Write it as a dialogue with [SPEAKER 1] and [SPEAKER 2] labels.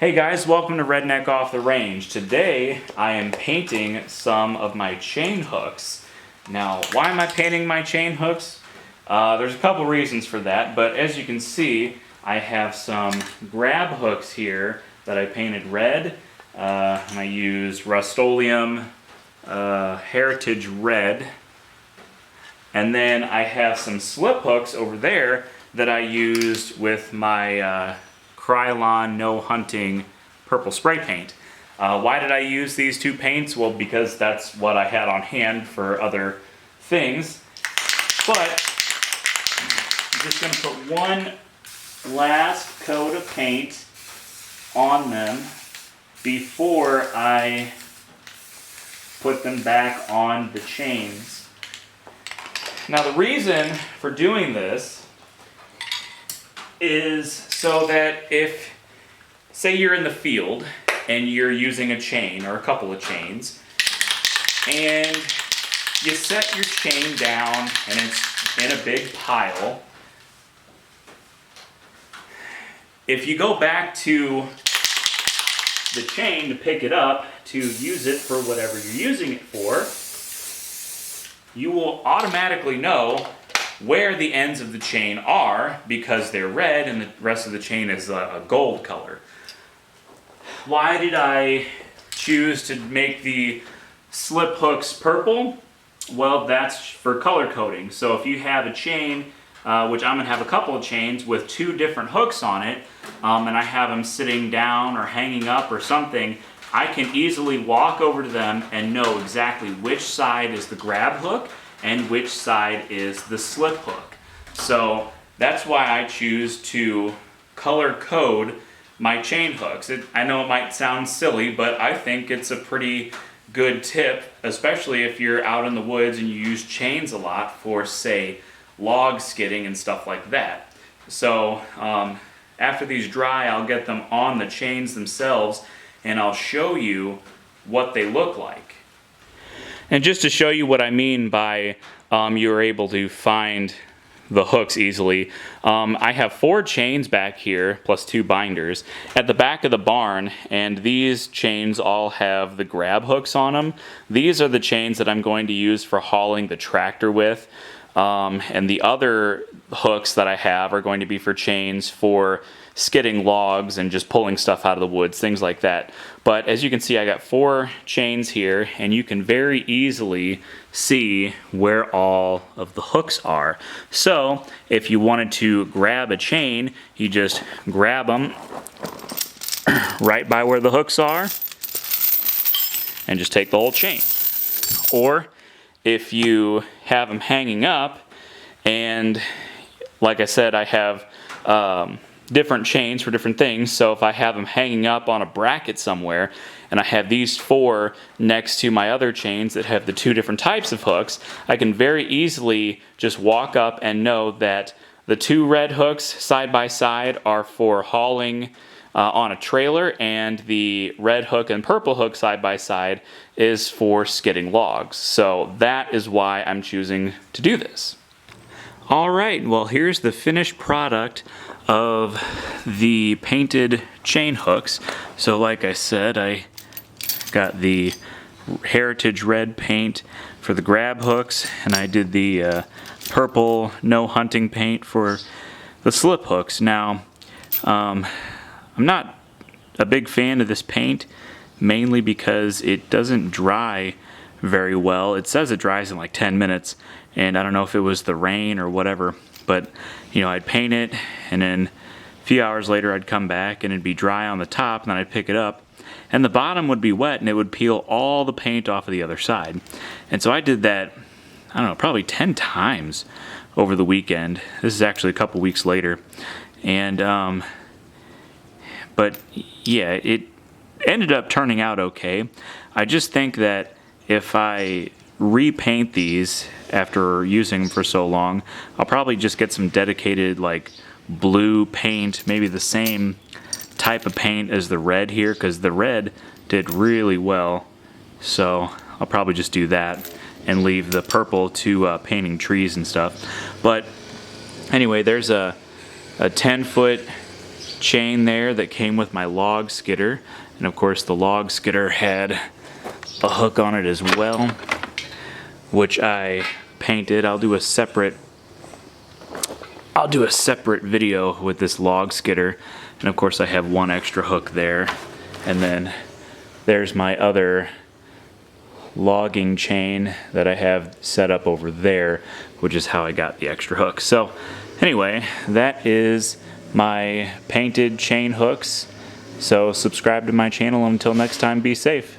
[SPEAKER 1] Hey guys, welcome to Redneck Off the Range. Today I am painting some of my chain hooks. Now, why am I painting my chain hooks? There's a couple reasons for that, but as you can see, I have some grab hooks here that I painted red. And I used Rust-Oleum Heritage Red. And then I have some slip hooks over there that I used with my Krylon No Hunting purple spray paint. Why did I use these two paints? Well, because that's what I had on hand for other things. But I'm just going to put one last coat of paint on them before I put them back on the chains. Now the reason for doing this is so that if, say you're in the field and you're using a chain or a couple of chains, and you set your chain down and it's in a big pile, if you go back to the chain to pick it up to use it for whatever you're using it for, you will automatically know where the ends of the chain are because they're red and the rest of the chain is a gold color. Why did I choose to make the slip hooks purple? Well, that's for color coding. So if you have a chain, which I'm going to have a couple of chains with two different hooks on it, and I have them sitting down or hanging up or something, I can easily walk over to them and know exactly which side is the grab hook and which side is the slip hook. So that's why I choose to color code my chain hooks. I know it might sound silly, but I think it's a pretty good tip, especially if you're out in the woods and you use chains a lot for, say, log skidding and stuff like that. So after these dry, I'll get them on the chains themselves and I'll show you what they look like. And just to show you what I mean by you're able to find the hooks easily, I have 4 chains back here plus 2 binders at the back of the barn, and these chains all have the grab hooks on them. These are the chains that I'm going to use for hauling the tractor with, and the other hooks that I have are going to be for chains for skidding logs and just pulling stuff out of the woods, things like that. But as you can see, I got 4 chains here, and you can very easily see where all of the hooks are. So if you wanted to grab a chain, you just grab them right by where the hooks are and just take the whole chain. Or if you have them hanging up, and like I said, I have different chains for different things, so if I have them hanging up on a bracket somewhere and I have these 4 next to my other chains that have the 2 different types of hooks, I can very easily just walk up and know that the 2 red hooks side by side are for hauling on a trailer, and the red hook and purple hook side by side is for skidding logs. So that is why I'm choosing to do this. Alright, well, here's the finished product of the painted chain hooks. So like I said, I got the Heritage Red paint for the grab hooks, and I did the purple No Hunting paint for the slip hooks. Now, I'm not a big fan of this paint, mainly because it doesn't dry very well. It says it dries in like 10 minutes, and I don't know if it was the rain or whatever, but you know, I'd paint it, and then a few hours later I'd come back and it'd be dry on the top, and then I'd pick it up and the bottom would be wet and it would peel all the paint off of the other side. And so I did that, I don't know, probably 10 times over the weekend. This is actually a couple weeks later. And but yeah, it ended up turning out okay. I just think that if I repaint these after using them for so long, I'll probably just get some dedicated like blue paint, maybe the same type of paint as the red here, because the red did really well. So I'll probably just do that and leave the purple to painting trees and stuff. But anyway, there's a 10-foot chain there that came with my log skidder, and of course the log skidder had a hook on it as well, which I painted. I'll do a separate video with this log skidder, and of course I have one extra hook there, and then there's my other logging chain that I have set up over there, which is how I got the extra hook. So anyway, that is my painted chain hooks. So subscribe to my channel. Until next time, be safe.